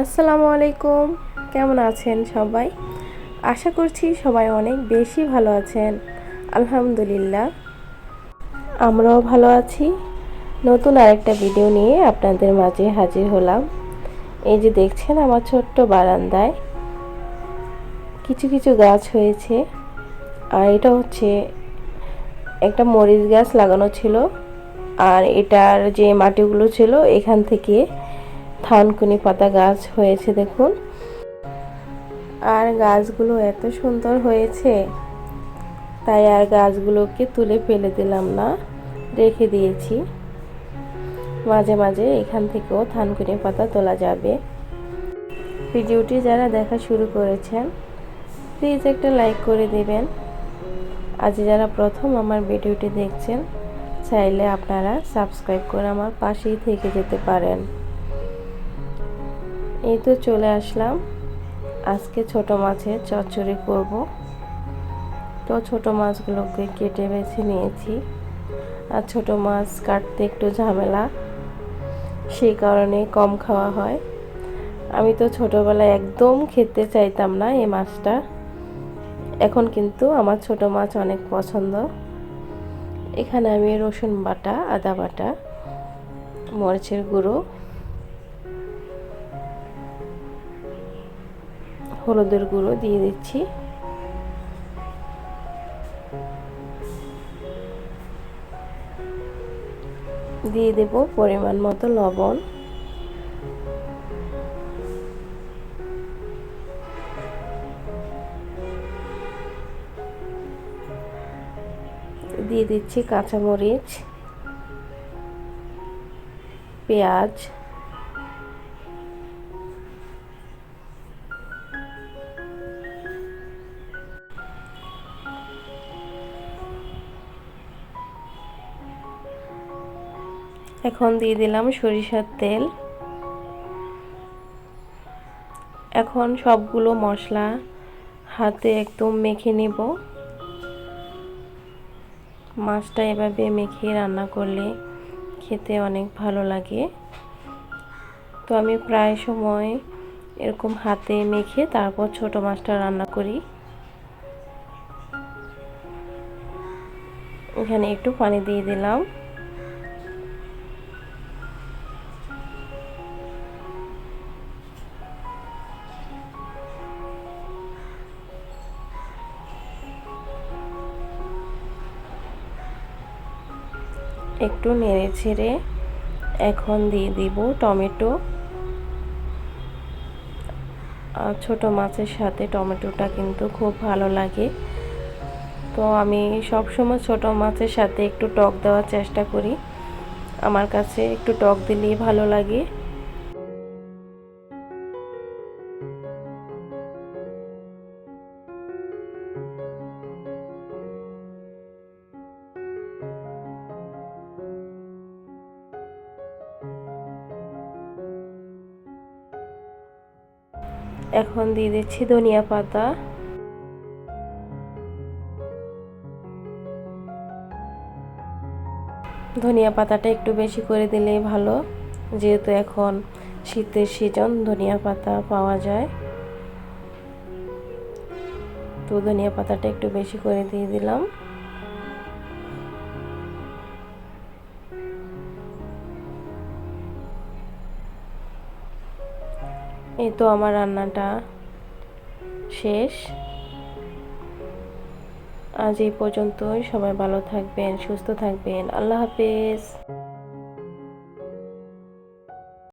আসসালামু আলাইকুম। কেমন আছেন সবাই? আশা করছি সবাই অনেক বেশি ভালো আছেন। আলহামদুলিল্লাহ, আমরাও ভালো আছি। নতুন আরেকটা ভিডিও নিয়ে আপনাদের মাঝে হাজির হলাম। এই যে দেখছেন, আমার ছোট্ট বারান্দায় কিছু কিছু গাছ হয়েছে। আর এটা হচ্ছে একটা মরিচ গাছ লাগানো ছিল। আর এটার যে মাটিগুলো ছিল, এখান থেকে থানকুনি পাতা গাছ হয়েছে দেখুন। আর গাছগুলো এত সুন্দর হয়েছে, তাই আর গাছগুলোকে তুলে ফেলে দিলাম না, রেখে দিয়েছি। মাঝে মাঝে এখান থেকেও থানকুনি পাতা তোলা যাবে। ভিডিওটি যারা দেখা শুরু করেছেন, প্লিজ একটা লাইক করে দিবেন। আজ যারা প্রথম আমার ভিডিওটি দেখছেন, চাইলে আপনারা সাবস্ক্রাইব করে আমার পাশেই থেকে যেতে পারেন। এই তো চলে আসলাম। আজকে ছোট মাছের চচ্চড়ি করব। তো ছোট মাছগুলোকে কেটে বেছে নিয়েছি। আর ছোট মাছ কাটতে একটু ঝামেলা, সেই কারণে কম খাওয়া হয়। আমি তো ছোটবেলায় একদম খেতে চাইতাম না এই মাছটা। এখন কিন্তু আমার ছোট মাছ অনেক পছন্দ। এখানে আমি রসুন বাটা, আদা বাটা, মরিচের গুঁড়ো, হলুদের গুঁড়ো দিয়ে দিচ্ছি। দিয়ে দেব পরিমাণ মতো লবণ। দিয়ে দিচ্ছি কাঁচামরিচ, পেঁয়াজ, এখন দিয়ে দিলাম সরিষার তেল। এখন সবগুলো মশলা হাতে একদম মেখে নিব। মাছটা এভাবে মেখে রান্না করলে খেতে অনেক ভালো লাগে। তো আমি প্রায় সময় এরকম হাতে মেখে তারপর ছোট মাছটা রান্না করি। এখানে একটু পানি দিয়ে দিলাম। একটু নেড়ে ছেড়ে এখন দিয়ে দিব টমেটো। আর ছোট মাছের সাথে টমেটোটা কিন্তু খুব ভালো লাগে। তো আমি সবসময় ছোট মাছের সাথে একটু টক দেওয়ার চেষ্টা করি। আমার কাছে একটু টক দিলেই ভালো লাগে। এখন দিয়ে দিচ্ছি ধনিয়া পাতা। ধনিয়া পাতাটা একটু বেশি করে দিলেই ভালো, যেহেতু এখন শীতের সিজন, ধনিয়া পাতা পাওয়া যায়। তো ধনিয়া পাতাটা একটু বেশি করে দিয়ে দিলাম। এই তো আমার রান্নাটা শেষ। আজ এই পর্যন্তই। সবাই ভালো থাকবেন, সুস্থ থাকবেন। আল্লাহ হাফেজ।